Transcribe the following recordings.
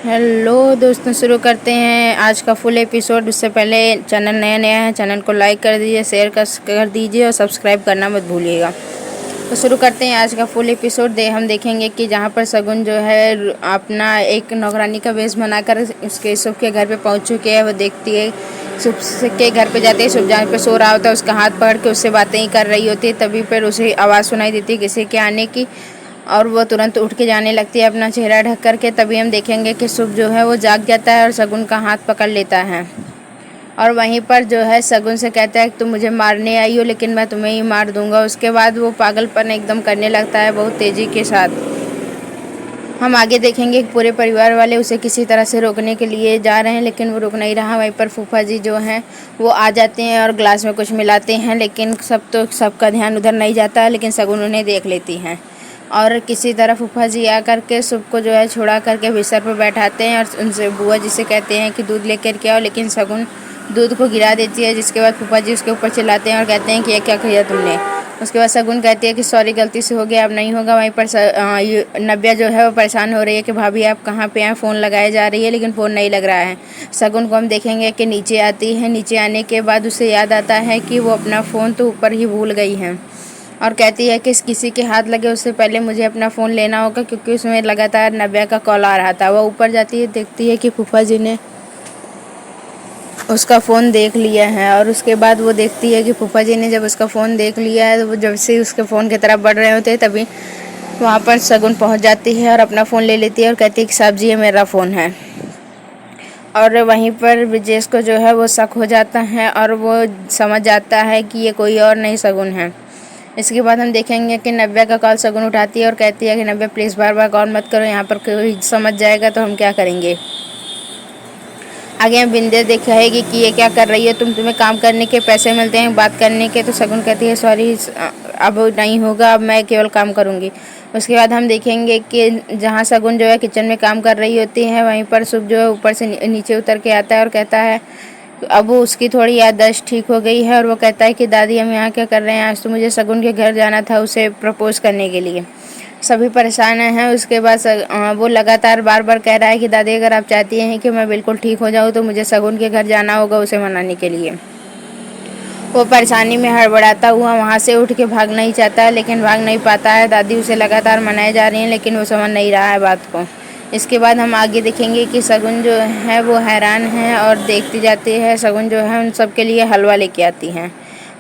Hello दोस्तों, शुरू करते हैं आज का फुल एपिसोड। उससे पहले चैनल नया है, चैनल को लाइक कर दीजिए, शेयर कर दीजिए और सब्सक्राइब करना मत भूलिएगा। तो शुरू करते हैं आज का फुल एपिसोड। हम देखेंगे कि जहाँ पर शगुन जो है अपना एक नौकरानी का वेश बनाकर उसके शुभ के घर पे पहुँच चुके हैं। वो देखती है शुभ के घर पे जाते ही शुभ जहाँ पे सो रहा होता है उसका हाथ पकड़ के उससे बातें ही कर रही होती है। तभी पर उसे आवाज़ सुनाई देती है किसी के आने की और वो तुरंत उठ के जाने लगती है अपना चेहरा ढक करके। तभी हम देखेंगे कि शुभ जो है वो जाग जाता है और शगुन का हाथ पकड़ लेता है और वहीं पर जो है शगुन से कहता है कि तुम मुझे मारने आई हो लेकिन मैं तुम्हें ही मार दूंगा। उसके बाद वो पागलपन एकदम करने लगता है बहुत तेज़ी के साथ। हम आगे देखेंगे कि पूरे परिवार वाले उसे किसी तरह से रोकने के लिए जा रहे हैं लेकिन वो रुक नहीं रहा। वहीं पर फूफा जी जो हैं वो आ जाते हैं और ग्लास में कुछ मिलाते हैं, लेकिन सबका ध्यान उधर नहीं जाता है, लेकिन शगुन उन्हें देख लेती हैं और किसी तरह फूफा जी आ करके शुभ को जो है छुड़ा करके बिस्तर पर बैठाते हैं और उनसे बुआ जी से कहते हैं कि दूध लेकर के आओ, लेकिन शगुन दूध को गिरा देती है। जिसके बाद फूफा जी उसके ऊपर चिल्लाते हैं और कहते हैं कि ये क्या किया तुमने। उसके बाद शगुन कहती है कि सॉरी, गलती से हो गया, अब नहीं होगा। वहीं पर नव्या जो है वो परेशान हो रही है कि भाभी आप कहाँ पे हैं, फ़ोन लगाए जा रही है लेकिन फ़ोन नहीं लग रहा है। शगुन को हम देखेंगे कि नीचे आती है। नीचे आने के बाद उसे याद आता है कि वो अपना फ़ोन तो ऊपर ही भूल गई हैं और कहती है कि किसी के हाथ लगे उससे पहले मुझे अपना फ़ोन लेना होगा, क्योंकि उसमें लगातार नव्या का कॉल आ रहा था। वह ऊपर जाती है, देखती है कि फूफा जी ने उसका फ़ोन देख लिया है और उसके बाद वो देखती है कि फूफा जी ने जब उसका फ़ोन देख लिया है तो वो जब से उसके फ़ोन की तरफ बढ़ रहे होते हैं तभी वहाँ पर शगुन पहुँच जाती है और अपना फ़ोन ले लेती है और कहती है कि साहब जी ये मेरा फ़ोन है। और वहीं पर ब्रिजेश को जो है वो शक हो जाता है और वो समझ जाता है कि ये कोई और नहीं शगुन है। इसके बाद हम देखेंगे कि नव्या का कॉल शगुन उठाती है और कहती है कि नव्या प्लीज़ बार बार कॉल मत करो, यहाँ पर कोई समझ जाएगा तो हम क्या करेंगे। आगे हम बिंदे दिखाएगी कि ये क्या कर रही है, तुम्हें काम करने के पैसे मिलते हैं बात करने के। तो शगुन कहती है सॉरी अब नहीं होगा, अब मैं केवल काम करूँगी। उसके बाद हम देखेंगे कि जहाँ शगुन जो है किचन में काम कर रही होती है वहीं पर शुभ जो है ऊपर से नीचे उतर के आता है और कहता है अब वो उसकी थोड़ी याददाश्त ठीक हो गई है और वो कहता है कि दादी हम यहाँ क्या कर रहे हैं, आज तो मुझे शगुन के घर जाना था उसे प्रपोज़ करने के लिए। सभी परेशान हैं। उसके बाद वो लगातार बार बार कह रहा है कि दादी अगर आप चाहती हैं कि मैं बिल्कुल ठीक हो जाऊँ तो मुझे शगुन के घर जाना होगा उसे मनाने के लिए। वो परेशानी में हड़बड़ाता हुआ वहाँ से उठ के भागना ही चाहता है लेकिन भाग नहीं पाता है। दादी उसे लगातार मनाए जा रही हैं लेकिन वो समझ नहीं रहा है बात को। इसके बाद हम आगे देखेंगे कि शगुन जो है वो हैरान है और देखती जाती है। शगुन जो है उन सब के लिए हलवा लेके आती हैं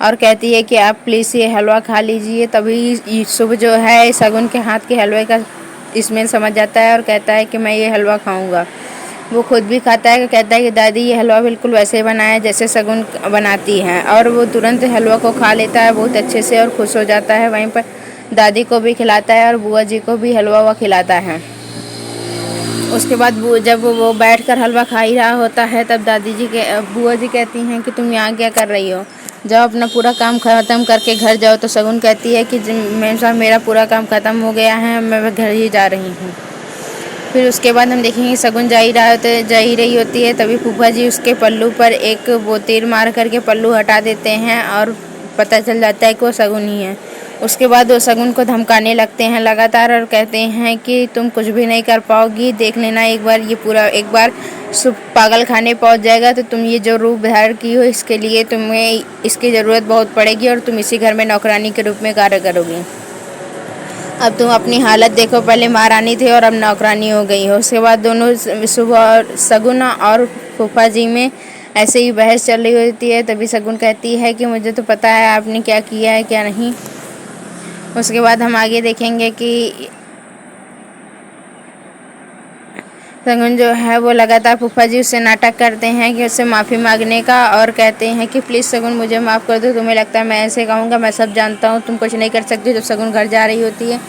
और कहती है कि आप प्लीज़ ये हलवा खा लीजिए। तभी शुभ जो है शगुन के हाथ के हलवे का स्मेल समझ जाता है और कहता है कि मैं ये हलवा खाऊंगा। वो खुद भी खाता है, कहता है कि दादी ये हलवा बिल्कुल वैसे बना है जैसे शगुन बनाती हैं और वो तुरंत हलवा को खा लेता है बहुत अच्छे से और खुश हो जाता है। वहीं पर दादी को भी खिलाता है और बुआ जी को भी हलवा खिलाता है। उसके बाद जब वो बैठकर हलवा खा ही रहा होता है तब बुआ जी कहती हैं कि तुम यहाँ क्या कर रही हो, जाओ अपना पूरा काम ख़त्म करके घर जाओ। तो शगुन कहती है कि मेरा पूरा काम ख़त्म हो गया है, मैं घर ही जा रही हूँ। फिर उसके बाद हम देखेंगे शगुन जा ही रही होती है। तभी फूफा जी उसके पल्लू पर एक वो तीर मार करके पल्लू हटा देते हैं और पता चल जाता है कि वो शगुन ही है। उसके बाद वो शगुन को धमकाने लगते हैं लगातार और कहते हैं कि तुम कुछ भी नहीं कर पाओगी, देख लेना एक बार ये पूरा एक बार पागल खाने पहुंच जाएगा तो तुम ये जो रूप धारण की हो इसके लिए तुम्हें इसकी ज़रूरत बहुत पड़ेगी और तुम इसी घर में नौकरानी के रूप में कार्य करोगी। अब तुम अपनी हालत देखो, पहले महारानी थे और अब नौकरानी हो गई हो। उसके बाद दोनों शगुन और फूफा जी में ऐसे ही बहस चल रही होती है। तभी शगुन कहती है कि मुझे तो पता है आपने क्या किया है क्या नहीं। उसके बाद हम आगे देखेंगे कि शगुन जो है वो लगातार फूफा जी उससे नाटक करते हैं कि उससे माफ़ी मांगने का और कहते हैं कि प्लीज़ शगुन मुझे माफ़ कर दो, तुम्हें लगता है मैं ऐसे कहूँगा, मैं सब जानता हूँ, तुम कुछ नहीं कर सकती। जब शगुन घर जा रही होती है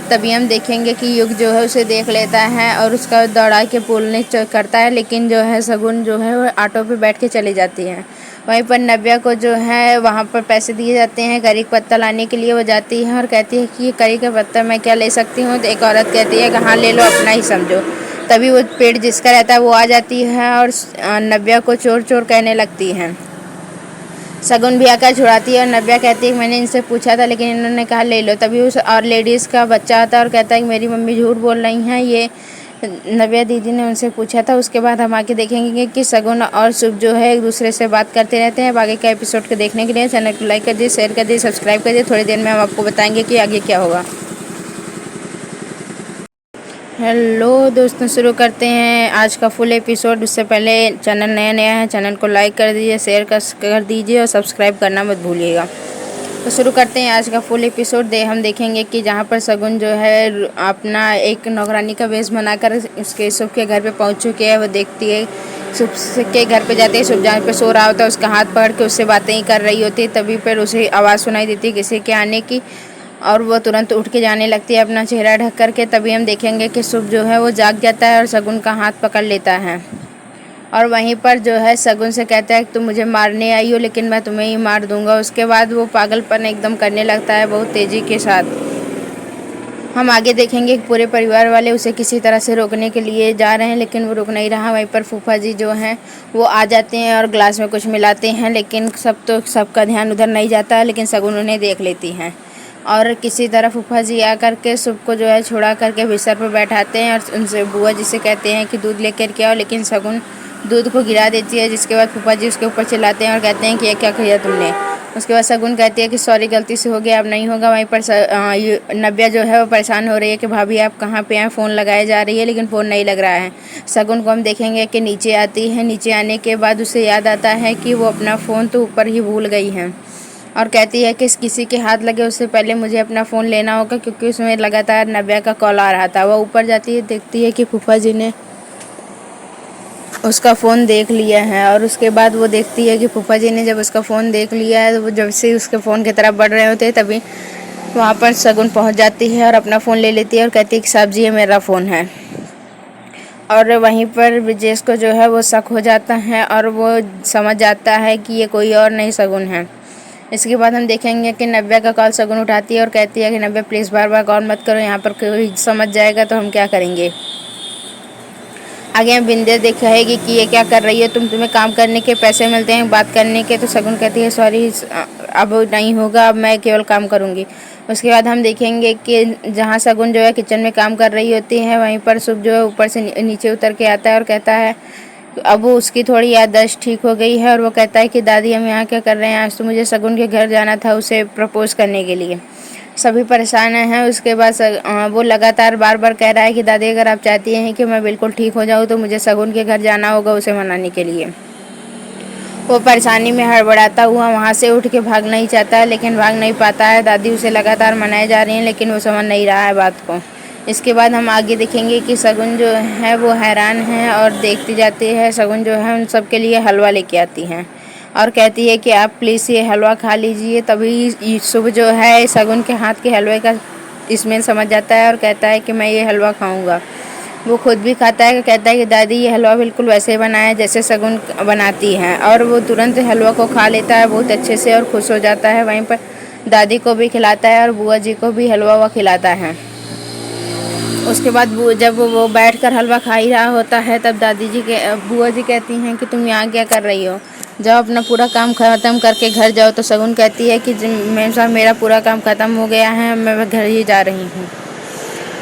तभी हम देखेंगे कि युग जो है उसे देख लेता है और उसका दौड़ा के बोलने करता है, लेकिन जो है शगुन जो है वो ऑटो पे बैठ के चली जाती है। वहीं पर नव्या को जो है वहाँ पर पैसे दिए जाते हैं करी का पत्ता लाने के लिए। वो जाती है और कहती है कि ये करी का पत्ता मैं क्या ले सकती हूँ। तो एक औरत कहती है कि हाँ ले लो, अपना ही समझो। तभी वो पेड़ जिसका रहता है वो आ जाती है और नव्या को चोर चोर कहने लगती है। शगुन भी आकर छुड़ाती है और नव्या कहती है कि मैंने इनसे पूछा था लेकिन इन्होंने कहा ले लो। तभी उस और लेडीज़ का बच्चा आता है और कहता है कि मेरी मम्मी झूठ बोल रही हैं, ये नव्या दीदी ने उनसे पूछा था। उसके बाद हम आगे देखेंगे कि सगुन और शुभ जो है एक दूसरे से बात करते रहते हैं। आगे का एपिसोड को देखने के लिए चैनल को लाइक कर दीजिए, शेयर कर दीजिए, सब्सक्राइब कर दीजिए। थोड़ी देर में हम आपको बताएंगे कि आगे क्या होगा। हेलो दोस्तों, शुरू करते हैं आज का फुल एपिसोड। उससे पहले चैनल नया है, चैनल को लाइक कर दीजिए, शेयर कर दीजिए और सब्सक्राइब करना मत भूलिएगा। तो शुरू करते हैं आज का फुल एपिसोड। हम देखेंगे कि जहाँ पर सगुन जो है अपना एक नौकरानी का वेश बनाकर उसके शुभ के घर पे पहुँच चुके हैं। वो देखती है, शुभ के घर पे जाते हैं। शुभ जहाँ पे सो रहा होता है उसका हाथ पकड़ के उससे बातें ही कर रही होती है। तभी पर उसे आवाज़ सुनाई देती है किसी के आने की, और वो तुरंत उठ के जाने लगती है अपना चेहरा ढक करके। तभी हम देखेंगे कि शुभ जो है वो जाग जाता है और सगुन का हाथ पकड़ लेता है, और वहीं पर जो है सगुन से कहता है कि तुम मुझे मारने आई हो, लेकिन मैं तुम्हें ही मार दूंगा। उसके बाद वो पागलपन एकदम करने लगता है बहुत तेज़ी के साथ। हम आगे देखेंगे कि पूरे परिवार वाले उसे किसी तरह से रोकने के लिए जा रहे हैं, लेकिन वो रुक नहीं रहा। वहीं पर फूफा जी जो हैं वो आ जाते हैं और ग्लास में कुछ मिलाते हैं, लेकिन सबका ध्यान उधर नहीं जाता है, लेकिन सगुन उन्हें देख लेती हैं। और किसी तरह फूफा जी आकर के शुभ को जो है छुड़ा करके बिस्तर पर बैठाते हैं और उनसे बुआ जी से कहते हैं कि दूध लेकर के आओ, लेकिन सगुन दूध को गिरा देती है। जिसके बाद फूफा जी उसके ऊपर चिल्लाते हैं और कहते हैं कि ये क्या किया तुमने। उसके बाद सगुन कहती है कि सॉरी, गलती से हो गया, अब नहीं होगा। वहीं पर नव्या जो है वो परेशान हो रही है कि भाभी आप कहाँ पे हैं, फ़ोन लगाए जा रही है लेकिन फ़ोन नहीं लग रहा है। सगुन को हम देखेंगे कि नीचे आती है। नीचे आने के बाद उसे याद आता है कि वो अपना फ़ोन तो ऊपर ही भूल गई हैं, और कहती है कि किसी के हाथ लगे उससे पहले मुझे अपना फ़ोन लेना होगा, क्योंकि उसमें लगातार नव्या का कॉल आ रहा था। वह ऊपर जाती है, देखती है कि फूफा जी ने उसका फ़ोन देख लिया है, और उसके बाद वो देखती है कि फूफा जी ने जब उसका फ़ोन देख लिया है तो वो जब से उसके फ़ोन की तरफ बढ़ रहे होते हैं तभी वहाँ पर सगुन पहुँच जाती है और अपना फ़ोन ले लेती है और कहती है कि साहब जी ये मेरा फ़ोन है। और वहीं पर ब्रिजेश को जो है वो शक हो जाता है और वो समझ जाता है कि ये कोई और नहीं सगुन है। इसके बाद हम देखेंगे कि नव्या का कॉल सगुन उठाती है और कहती है कि नव्या प्लीज़ बार बार कॉल मत करो, यहाँ पर कोई समझ जाएगा तो हम क्या करेंगे। आगे हम बिंदे दिखाएगी कि ये क्या कर रही है, तुम्हें काम करने के पैसे मिलते हैं बात करने के। तो सगुन कहती है सॉरी अब नहीं होगा, अब मैं केवल काम करूँगी। उसके बाद हम देखेंगे कि जहाँ सगुन जो है किचन में काम कर रही होती है, वहीं पर शुभ जो है ऊपर से नीचे उतर के आता है और कहता है अब वो उसकी थोड़ी याददाश्त ठीक हो गई है, और वो कहता है कि दादी हम यहाँ क्या कर रहे हैं, आज तो मुझे सगुन के घर जाना था उसे प्रपोज़ करने के लिए। सभी परेशान हैं। उसके बाद वो लगातार बार बार कह रहा है कि दादी अगर आप चाहती हैं कि मैं बिल्कुल ठीक हो जाऊँ तो मुझे सगुन के घर जाना होगा उसे मनाने के लिए। वो परेशानी में हड़बड़ाता हुआ वहाँ से उठ के भागना ही चाहता है, लेकिन भाग नहीं पाता है। दादी उसे लगातार मनाए जा रही हैं, लेकिन वो समझ नहीं रहा है बात को। इसके बाद हम आगे देखेंगे कि सगुन जो है वो हैरान है और देखती जाती है। सगुन जो है उन सब के लिए हलवा लेके आती हैं और कहती है कि आप प्लीज़ ये हलवा खा लीजिए। तभी शुभ जो है सगुन के हाथ के हलवे का स्मेल समझ जाता है और कहता है कि मैं ये हलवा खाऊंगा। वो खुद भी खाता है, कहता है कि दादी ये हलवा बिल्कुल वैसे बनाया है जैसे सगुन बनाती हैं, और वो तुरंत हलवा को खा लेता है बहुत अच्छे से और खुश हो जाता है। वहीं पर दादी को भी खिलाता है और बुआ जी को भी हलवा खिलाता है। उसके बाद जब वो बैठकर हलवा खा ही रहा होता है तब बुआ जी कहती हैं कि तुम यहाँ क्या कर रही हो, जाओ अपना पूरा काम ख़त्म करके घर जाओ। तो सगुन कहती है कि मेरा पूरा काम ख़त्म हो गया है, मैं घर ही जा रही हूँ।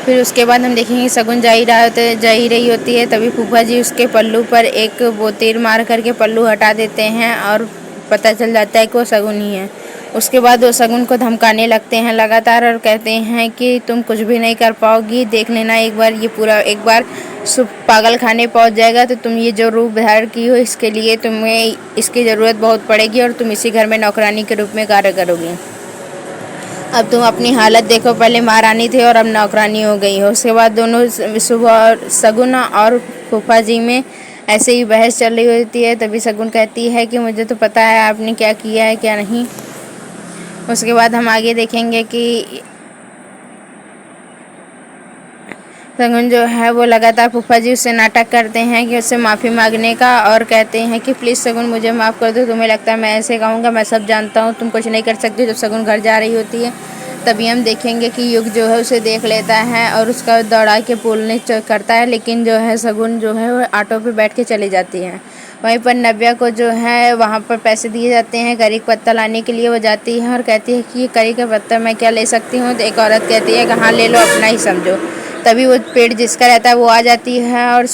फिर उसके बाद हम देखेंगे सगुन जा ही रही होती है, तभी फूफा जी उसके पल्लू पर एक वो तीर मार करके पल्लू हटा देते हैं और पता चल जाता है कि वो सगुन ही है। उसके बाद वो सगुन को धमकाने लगते हैं लगातार और कहते हैं कि तुम कुछ भी नहीं कर पाओगी, देख लेना एक बार पागल खाने पहुंच जाएगा तो तुम ये जो रूप धारण की हो इसके लिए तुम्हें इसकी ज़रूरत बहुत पड़ेगी और तुम इसी घर में नौकरानी के रूप में कार्य करोगी। अब तुम अपनी हालत देखो, पहले महारानी थे और अब नौकरानी हो गई हो। उसके बाद दोनों सगुन और फूफा जी में ऐसे ही बहस चल रही होती है। तभी सगुन कहती है कि मुझे तो पता है आपने क्या किया है क्या नहीं। उसके बाद हम आगे देखेंगे कि सगुन जो है वो लगातार फूफा जी उससे नाटक करते हैं कि उससे माफ़ी मांगने का, और कहते हैं कि प्लीज़ सगुन मुझे माफ़ कर दो, तुम्हें लगता है मैं ऐसे कहूँगा, मैं सब जानता हूँ, तुम कुछ नहीं कर सकती। जब सगुन घर जा रही होती है तभी हम देखेंगे कि युग जो है उसे देख लेता है और उसका दौड़ा के बोलने करता है, लेकिन जो है सगुन जो है वो ऑटो पे बैठ के चली जाती है। वहीं पर नव्या को जो है वहाँ पर पैसे दिए जाते हैं करी का पत्ता लाने के लिए। वो जाती है और कहती है कि ये करी का पत्ता मैं क्या ले सकती हूँ। तो एक औरत कहती है कि हाँ ले लो, अपना ही समझो। तभी वो पेट जिसका रहता है वो आ जाती है और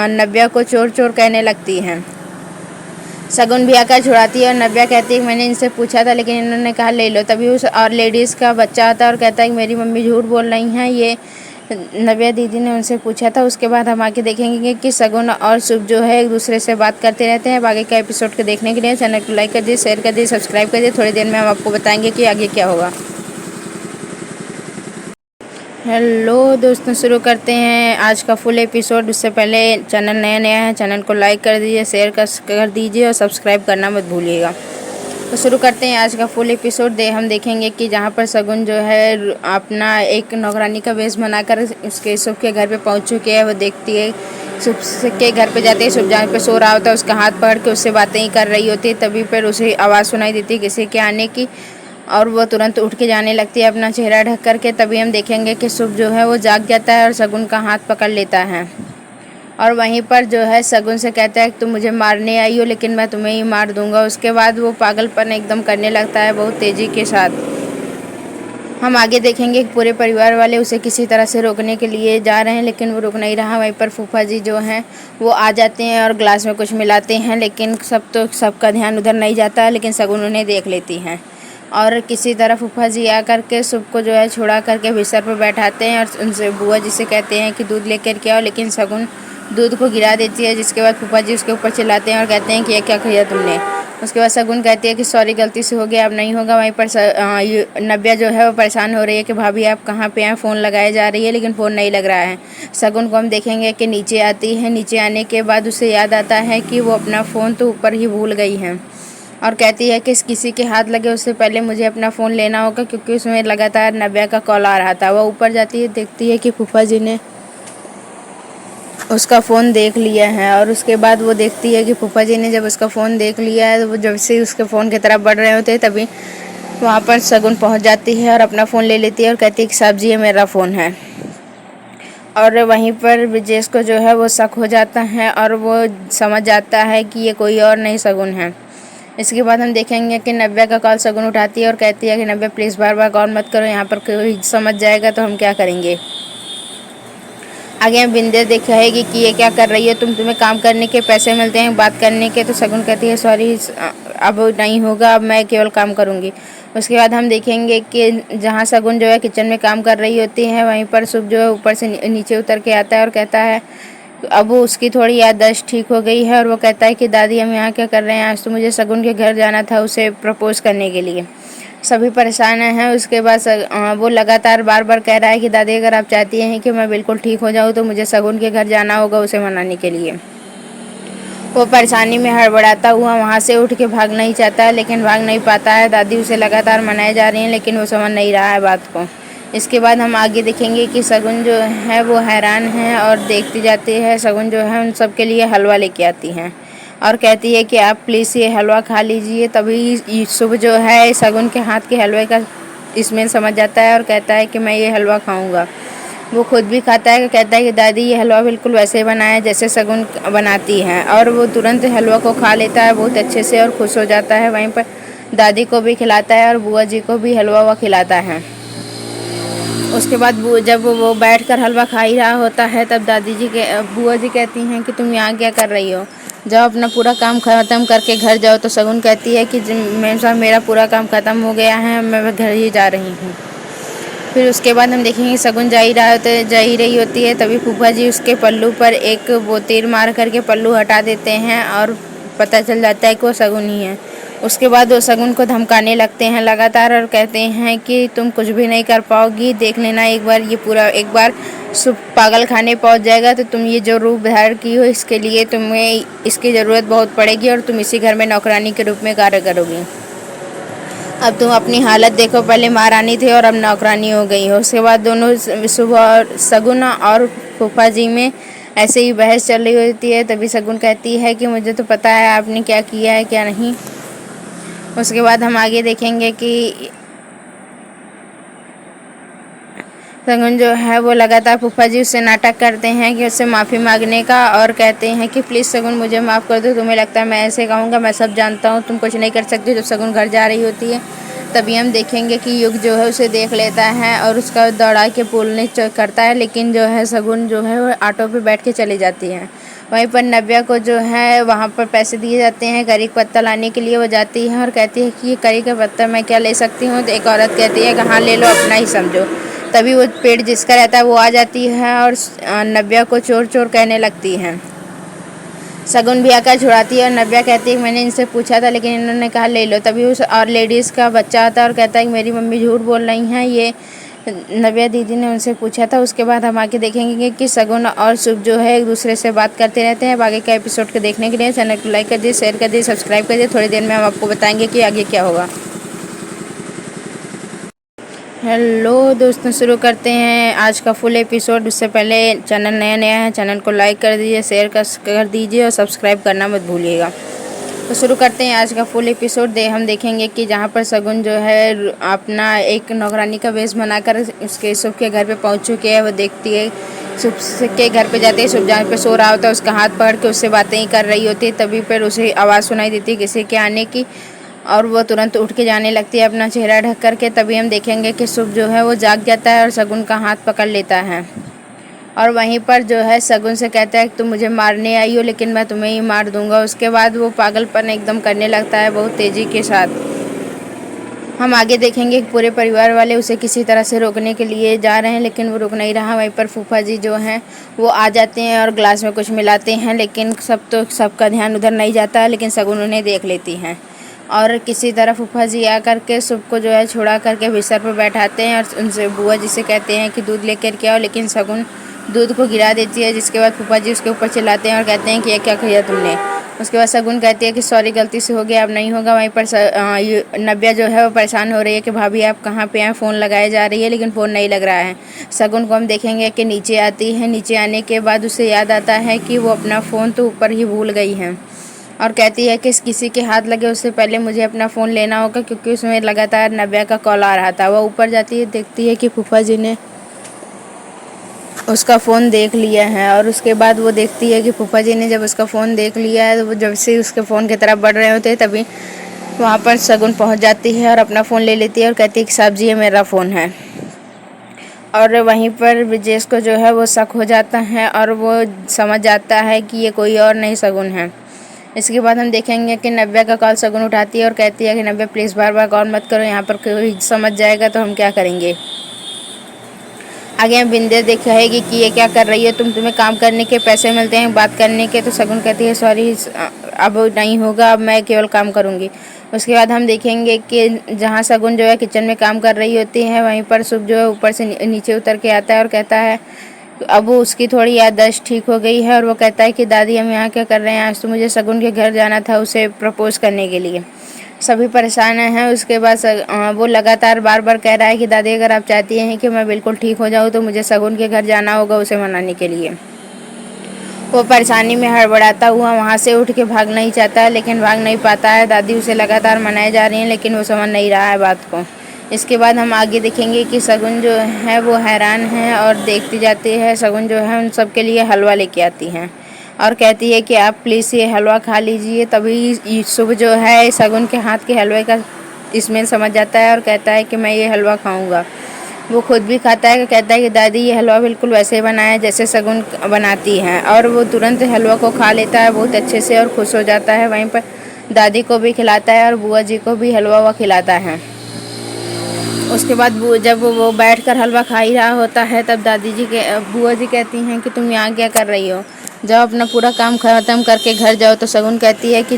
नव्या को चोर चोर कहने लगती है। शगुन भी आकर छुड़ाती है और नव्या कहती है कि मैंने इनसे पूछा था लेकिन इन्होंने कहा ले लो। तभी उस और लेडीज़ का बच्चा आता है और कहता है कि मेरी मम्मी झूठ बोल रही हैं, ये नव्या दीदी ने उनसे पूछा था। उसके बाद हम आगे देखेंगे कि शगुन और शुभ जो है एक दूसरे से बात करते रहते हैं। अब आगे का एपिसोड को देखने के लिए चैनल को लाइक कर दीजिए, शेयर कर दीजिए, सब्सक्राइब कर दीजिए। थोड़ी देर में हम आपको बताएंगे कि आगे क्या होगा। हेलो दोस्तों, शुरू करते हैं आज का फुल एपिसोड। उससे पहले चैनल नया है, चैनल को लाइक कर दीजिए, शेयर कर दीजिए और सब्सक्राइब करना मत भूलिएगा। तो शुरू करते हैं आज का फुल एपिसोड। हम देखेंगे कि जहाँ पर शगुन जो है अपना एक नौकरानी का वेश बनाकर उसके शुभ के घर पे पहुँच चुकी है। वो देखती है शुभ के घर पे जाते ही शुभ जहाँ पे सो रहा होता है उसका हाथ पकड़ के उससे बातें ही कर रही होती है। तभी पर उसे आवाज़ सुनाई देती है किसी के आने की और वो तुरंत उठ के जाने लगती है अपना चेहरा ढक करके। तभी हम देखेंगे कि शुभ जो है वो जाग जाता है और शगुन का हाथ पकड़ लेता है और वहीं पर जो है शगुन से कहता है कि तुम मुझे मारने आई हो लेकिन मैं तुम्हें ही मार दूंगा। उसके बाद वो पागलपन एकदम करने लगता है बहुत तेज़ी के साथ। हम आगे देखेंगे कि पूरे परिवार वाले उसे किसी तरह से रोकने के लिए जा रहे हैं लेकिन वो रुक नहीं रहा। वहीं पर फूफा जी जो हैं वो आ जाते हैं और ग्लास में कुछ मिलाते हैं लेकिन सबका ध्यान उधर नहीं जाता है, लेकिन शगुन उन्हें देख लेती हैं और किसी तरह फूफा जी आकर के शुभ को जो है छुड़ा करके बिस्तर पर बैठाते हैं और उनसे बुआ जी से कहते हैं कि दूध लेकर के आओ, लेकिन शगुन दूध को गिरा देती है। जिसके बाद फूफा जी उसके ऊपर चिल्लाते हैं और कहते हैं कि ये क्या किया तुमने। उसके बाद शगुन कहती है कि सॉरी गलती से हो गया, अब नहीं होगा। वहीं पर नव्या जो है वो परेशान हो रही है कि भाभी आप कहाँ पे हैं, फ़ोन लगाए जा रही है लेकिन फ़ोन नहीं लग रहा है। शगुन को हम देखेंगे कि नीचे आती है। नीचे आने के बाद उसे याद आता है कि वो अपना फ़ोन तो ऊपर ही भूल गई है और कहती है कि किसी के हाथ लगे उससे पहले मुझे अपना फ़ोन लेना होगा, क्योंकि उसमें लगातार नव्या का कॉल आ रहा था। वह ऊपर जाती है, देखती है कि फूफा जी ने उसका फ़ोन देख लिया है और उसके बाद वो देखती है कि फूफा जी ने जब उसका फ़ोन देख लिया है तो वो जब से उसके फ़ोन की तरफ बढ़ रहे होते हैं तभी वहाँ पर शगुन पहुँच जाती है और अपना फ़ोन ले लेती है और कहती है कि साहब जी ये मेरा फ़ोन है। और वहीं पर ब्रिजेश को जो है वो शक हो जाता है और वो समझ जाता है कि ये कोई और नहीं शगुन है। इसके बाद हम देखेंगे कि नव्या का कॉल शगुन उठाती है और कहती है कि नव्या प्लीज़ बार बार कॉल मत करो, यहाँ पर कोई समझ जाएगा तो हम क्या करेंगे। आगे हम बिंदे दिखाएगी कि ये क्या कर रही है, तुम्हें काम करने के पैसे मिलते हैं बात करने के। तो शगुन कहती है सॉरी अब नहीं होगा, अब मैं केवल काम करूँगी। उसके बाद हम देखेंगे कि जहाँ शगुन जो है किचन में काम कर रही होती है वहीं पर शुभ जो है ऊपर से नीचे उतर के आता है और कहता है अब वो उसकी थोड़ी याददाश्त ठीक हो गई है और वो कहता है कि दादी हम यहाँ क्या कर रहे हैं, आज तो मुझे शगुन के घर जाना था उसे प्रपोज़ करने के लिए। सभी परेशान हैं। उसके बाद वो लगातार बार बार कह रहा है कि दादी अगर आप चाहती हैं कि मैं बिल्कुल ठीक हो जाऊँ तो मुझे शगुन के घर जाना होगा उसे मनाने के लिए। वो परेशानी में हड़बड़ाता हुआ वहाँ से उठ के भागना ही चाहता है लेकिन भाग नहीं पाता है। दादी उसे लगातार मनाए जा रही हैं लेकिन वो समझ नहीं रहा है बात को। इसके बाद हम आगे देखेंगे कि शगुन जो है वो हैरान है और देखती जाती है। शगुन जो है उन सब के लिए हलवा लेके आती हैं और कहती है कि आप प्लीज़ ये हलवा खा लीजिए। तभी शुभ जो है शगुन के हाथ के हलवे का इसमें समझ जाता है और कहता है कि मैं ये हलवा खाऊंगा। वो खुद भी खाता है, कहता है कि दादी ये हलवा बिल्कुल वैसे बना है जैसे शगुन बनाती हैं और वो तुरंत हलवा को खा लेता है बहुत अच्छे से और खुश हो जाता है। वहीं पर दादी को भी खिलाता है और बुआ जी को भी हलवा वह खिलाता है। उसके बाद जब वो बैठकर हलवा खा ही रहा होता है तब बुआ जी कहती हैं कि तुम यहाँ क्या कर रही हो, जाओ अपना पूरा काम ख़त्म करके घर जाओ। तो शगुन कहती है कि मेरा पूरा काम ख़त्म हो गया है, मैं घर ही जा रही हूँ। फिर उसके बाद हम देखेंगे शगुन जा ही रही होती है। तभी फूफा जी उसके पल्लू पर एक वो तीर मार करके पल्लू हटा देते हैं और पता चल जाता है कि वो शगुन ही है। उसके बाद वो शगुन को धमकाने लगते हैं लगातार और कहते हैं कि तुम कुछ भी नहीं कर पाओगी, देख लेना एक बार ये पूरा एक बार पागल खाने पहुंच जाएगा तो तुम ये जो रूप धारण की हो इसके लिए तुम्हें इसकी ज़रूरत बहुत पड़ेगी और तुम इसी घर में नौकरानी के रूप में कार्य करोगी। अब तुम अपनी हालत देखो, पहले महारानी थे और अब नौकरानी हो गई हो। उसके बाद दोनों शगुन और फूफा जी में ऐसे ही बहस चल रही होती है। तभी शगुन कहती है कि मुझे तो पता है आपने क्या किया है क्या नहीं। उसके बाद हम आगे देखेंगे कि शगुन जो है वो लगातार फूफा जी उससे नाटक करते हैं कि उससे माफ़ी मांगने का और कहते हैं कि प्लीज़ शगुन मुझे माफ़ कर दो, तुम्हें लगता है मैं ऐसे कहूँगा, मैं सब जानता हूँ, तुम कुछ नहीं कर सकती। जब शगुन घर जा रही होती है तभी हम देखेंगे कि युग जो है उसे देख लेता है और उसका दौड़ा के बोलने करता है, लेकिन जो है शगुन जो है वो ऑटो पे बैठ के चली जाती है। वहीं पर नव्या को जो है वहाँ पर पैसे दिए जाते हैं करी का पत्ता लाने के लिए। वो जाती है और कहती है कि ये करी का पत्ता मैं क्या ले सकती हूँ। तो एक औरत कहती है कि हाँ ले लो, अपना ही समझो। तभी वो पेड़ जिसका रहता है वो आ जाती है और नव्या को चोर चोर कहने लगती है। शगुन भी आकर छुड़ाती है और नव्या कहती है कि मैंने इनसे पूछा था लेकिन इन्होंने कहा ले लो। तभी उस और लेडीज़ का बच्चा आता है और कहता है कि मेरी मम्मी झूठ बोल रही हैं, ये नव्या दीदी ने उनसे पूछा था। उसके बाद हम आगे देखेंगे कि शगुन और शुभ जो है एक दूसरे से बात करते रहते हैं। अब आगे का एपिसोड को देखने के लिए चैनल को लाइक कर दिए, शेयर कर दिए, सब्सक्राइब कर दिए। थोड़ी देर में हम आपको बताएंगे कि आगे क्या होगा। हेलो दोस्तों, शुरू करते हैं आज का फुल एपिसोड। उससे पहले चैनल नया है, चैनल को लाइक कर दीजिए, शेयर कर दीजिए और सब्सक्राइब करना मत भूलिएगा। तो शुरू करते हैं आज का फुल एपिसोड। हम देखेंगे कि जहाँ पर शगुन जो है अपना एक नौकरानी का वेश बनाकर उसके शुभ के घर पे पहुँच चुकी है। वो देखती है शुभ के घर पे जाते ही शुभ जहाँ पे सो रहा होता है उसका हाथ पकड़ के उससे बातें ही कर रही होती है। तभी पर उसे आवाज़ सुनाई देती है किसी के आने की और वो तुरंत उठ के जाने लगती है अपना चेहरा ढक कर के। तभी हम देखेंगे कि शुभ जो है वो जाग जाता है और शगुन का हाथ पकड़ लेता है और वहीं पर जो है शगुन से कहता है कि तुम मुझे मारने आई हो लेकिन मैं तुम्हें ही मार दूंगा। उसके बाद वो पागलपन एकदम करने लगता है बहुत तेज़ी के साथ। हम आगे देखेंगे कि पूरे परिवार वाले उसे किसी तरह से रोकने के लिए जा रहे हैं लेकिन वो रुक नहीं रहा। वहीं पर फूफा जी जो हैं वो आ जाते हैं और ग्लास में कुछ मिलाते हैं, लेकिन सबका ध्यान उधर नहीं जाता है, लेकिन शगुन उन्हें देख लेती हैं और किसी तरह फूफा जी आ करके शुभ को जो है छुड़ा करके बिस्तर पर बैठाते हैं और उनसे बुआ जी से कहते हैं कि दूध लेकर के आओ, लेकिन शगुन दूध को गिरा देती है। जिसके बाद फूफा जी उसके ऊपर चिल्लाते हैं और कहते हैं कि ये क्या किया तुमने। उसके बाद शगुन कहती है कि सॉरी गलती से हो गया, अब नहीं होगा। वहीं पर नव्या जो है वो परेशान हो रही है कि भाभी आप कहाँ पे हैं, फ़ोन लगाए जा रही है लेकिन फ़ोन नहीं लग रहा है। शगुन को हम देखेंगे कि नीचे आती है। नीचे आने के बाद उसे याद आता है कि वो अपना फ़ोन तो ऊपर ही भूल गई है और कहती है कि किसी के हाथ लगे उससे पहले मुझे अपना फ़ोन लेना होगा, क्योंकि उसमें लगातार नव्या का कॉल आ रहा था। वह ऊपर जाती है, देखती है कि फूफा जी ने उसका फ़ोन देख लिया है और उसके बाद वो देखती है कि फूफा जी ने जब उसका फ़ोन देख लिया है तो वो जब से उसके फ़ोन की तरफ बढ़ रहे होते हैं तभी वहाँ पर शगुन पहुँच जाती है और अपना फ़ोन ले लेती है और कहती है कि साहब जी ये मेरा फ़ोन है। और वहीं पर ब्रिजेश को जो है वो शक हो जाता है और वो समझ जाता है कि ये कोई और नहीं शगुन है। इसके बाद हम देखेंगे कि नव्या का कॉल शगुन उठाती है और कहती है कि नव्या प्लीज़ बार बार कॉल मत करो, यहाँ पर कोई समझ जाएगा तो हम क्या करेंगे। आगे हम बिंदे दिखाएगी कि ये क्या कर रही है, तुम्हें काम करने के पैसे मिलते हैं बात करने के। तो शगुन कहती है सॉरी अब नहीं होगा, अब मैं केवल काम करूँगी। उसके बाद हम देखेंगे कि जहाँ शगुन जो है किचन में काम कर रही होती है वहीं पर शुभ जो है ऊपर से नीचे उतर के आता है और कहता है अब वो उसकी थोड़ी याददाश्त ठीक हो गई है और वो कहता है कि दादी हम यहाँ क्या कर रहे हैं, आज तो मुझे शगुन के घर जाना था उसे प्रपोज़ करने के लिए। सभी परेशान हैं। उसके बाद वो लगातार बार बार कह रहा है कि दादी अगर आप चाहती हैं कि मैं बिल्कुल ठीक हो जाऊँ तो मुझे शगुन के घर जाना होगा उसे मनाने के लिए। वो परेशानी में हड़बड़ाता हुआ वहाँ से उठ के भाग नहीं चाहता है लेकिन भाग नहीं पाता है। दादी उसे लगातार मनाए जा रही हैं लेकिन वो समझ नहीं रहा है बात को। इसके बाद हम आगे देखेंगे कि शगुन जो है वो हैरान है और देखती जाती है। शगुन जो है उन सब के लिए हलवा लेके आती हैं और कहती है कि आप प्लीज़ ये हलवा खा लीजिए। तभी शुभ जो है शगुन के हाथ के हलवे का स्मेल समझ जाता है और कहता है कि मैं ये हलवा खाऊंगा। वो खुद भी खाता है, कहता है कि दादी ये हलवा बिल्कुल वैसे ही बनाया है जैसे शगुन बनाती हैं और वो तुरंत हलवा को खा लेता है बहुत अच्छे से और खुश हो जाता है। वहीं पर दादी को भी खिलाता है और बुआ जी को भी हलवा खिलाता है। उसके बाद जब वो बैठकर हलवा खा ही रहा होता है तब बुआ जी कहती हैं कि तुम यहाँ क्या कर रही हो, जाओ अपना पूरा काम ख़त्म करके घर जाओ। तो शगुन कहती है कि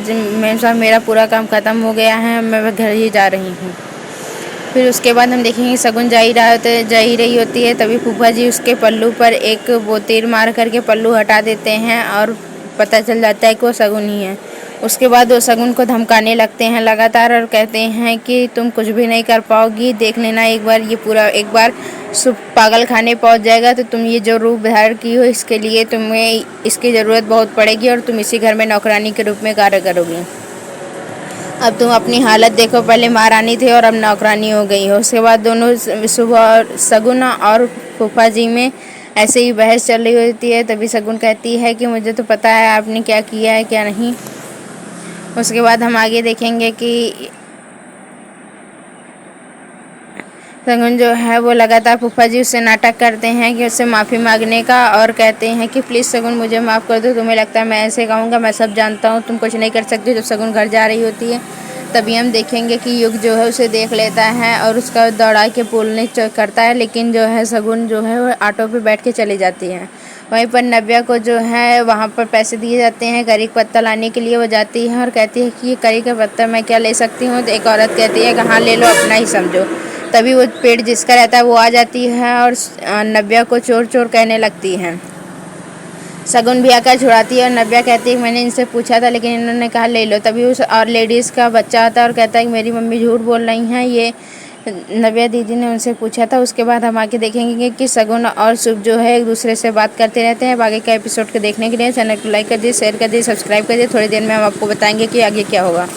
मेरा पूरा काम ख़त्म हो गया है, मैं घर ही जा रही हूँ। फिर उसके बाद हम देखेंगे शगुन जा ही रही होती है। तभी फूफा जी उसके पल्लू पर एक वो तीर मार करके पल्लू हटा देते हैं और पता चल जाता है कि वो शगुन ही है। उसके बाद वो शगुन को धमकाने लगते हैं लगातार और कहते हैं कि तुम कुछ भी नहीं कर पाओगी, देख लेना एक बार ये पूरा एक बार पागल खाने पहुंच जाएगा तो तुम ये जो रूप धारण की हो इसके लिए तुम्हें इसकी ज़रूरत बहुत पड़ेगी और तुम इसी घर में नौकरानी के रूप में कार्य करोगी। अब तुम अपनी हालत देखो, पहले महारानी थे और अब नौकरानी हो गई हो। उसके बाद दोनों शगुन और फूफा जी में ऐसे ही बहस चल रही होती है। तभी शगुन कहती है कि मुझे तो पता है आपने क्या किया है क्या नहीं। उसके बाद हम आगे देखेंगे कि शगुन जो है वो लगातार फूफा जी उससे नाटक करते हैं कि उससे माफ़ी मांगने का, और कहते हैं कि प्लीज़ शगुन मुझे माफ़ कर दो, तुम्हें लगता है मैं ऐसे कहूँगा, मैं सब जानता हूँ, तुम कुछ नहीं कर सकती। जब शगुन घर जा रही होती है तभी हम देखेंगे कि युग जो है उसे देख लेता है और उसका दौड़ा के बोलने करता है, लेकिन जो है शगुन जो है वो ऑटो पे बैठ के चली जाती है। वहीं पर नव्या को जो है वहाँ पर पैसे दिए जाते हैं करी का पत्ता लाने के लिए। वो जाती है और कहती है कि ये करी का पत्ता मैं क्या ले सकती हूँ। तो एक औरत कहती है कि हाँ ले लो, अपना ही समझो। तभी वो पेड़ जिसका रहता है वो आ जाती है और नव्या को चोर चोर कहने लगती है। शगुन भी आकर छुड़ाती है और नव्या कहती है मैंने इनसे पूछा था लेकिन इन्होंने कहा ले लो। तभी उस और लेडीज़ का बच्चा आता है और कहता है कि मेरी मम्मी झूठ बोल रही हैं, ये नव्या दीदी ने उनसे पूछा था। उसके बाद हम आके देखेंगे कि शगुन और शुभ जो है एक दूसरे से बात करते रहते हैं। आगे का एपिसोड को देखने के लिए चैनल को लाइक कर दिए, शेयर कर दिए, सब्सक्राइब कर दिए। थोड़ी देर में हम आपको बताएंगे कि आगे क्या होगा।